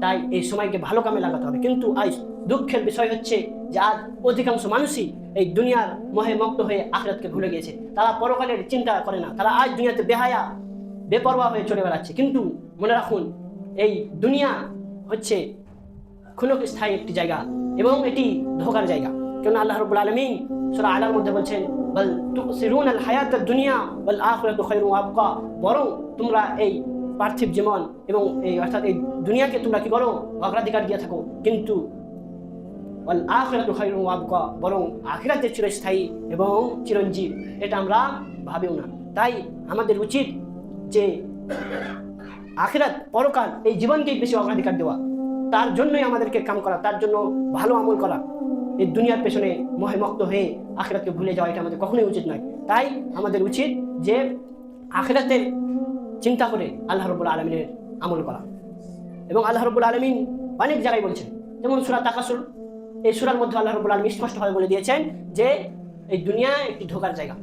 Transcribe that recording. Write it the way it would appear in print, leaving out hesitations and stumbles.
তাই এই সময়কে ভালো কামে লাগাতে হবে। কিন্তু আজ দুঃখের বিষয় হচ্ছে যে আজ অধিকাংশ মানুষই এই দুনিয়ার মোহে মগ্ন হয়ে আখিরাতকে ভুলে গিয়েছে। তারা পরকালের চিন্তা করে না, তারা আজ দুনিয়াতে বেহায়া বেপরোয়া হয়ে চলে বেড়াচ্ছে। কিন্তু মনে রাখুন, এই দুনিয়া হচ্ছে ক্ষণস্থায়ী একটি জায়গা এবং এটি ধোঁকার জায়গা। কেন আল্লাহ রাব্বুল আলামিন সূরা আলার মধ্যে বলছেন, বাল তুসিরুনাল হায়াতাদ দুনিয়া ওয়াল আখিরাতু খায়রুন ওয়া আবকা, বরং তোমরা এই পার্থিব জীবন এবং এই অর্থাৎ এই দুনিয়াকে তোমরা কি করো, অগ্রাধিকার দিয়ে থাকো, কিন্তু ওয়াল আখিরাতু খায়রুন ওয়া আবকা, বরং আখিরাত যে চিরস্থায়ী এবং চিরঞ্জীব, এটা আমরা ভাবিও না। তাই আমাদের উচিত যে আখিরাত পরকাল এই জীবনকেই বেশি অগ্রাধিকার দেওয়া, তার জন্যই আমাদেরকে কাম করা, তার জন্য ভালো আমল করা। এই দুনিয়ার পেছনে মোহে মগ্ন হয়ে আখিরাতকে ভুলে যাওয়া এটা আমাদের কখনোই উচিত নয়। তাই আমাদের উচিত যে আখিরাতের চিন্তা করে আল্লাহ রাব্বুল আলামিনের আমল করা। এবং আল্লাহ রাব্বুল আলামিন অনেক জায়গায় বলছেন, যেমন সূরা তাকাসুর, এই সূরার মধ্যে আল্লাহ রাব্বুল আলামিন স্পষ্টভাবে বলে দিয়েছেন যে এই দুনিয়া একটি ধোঁকার জায়গা।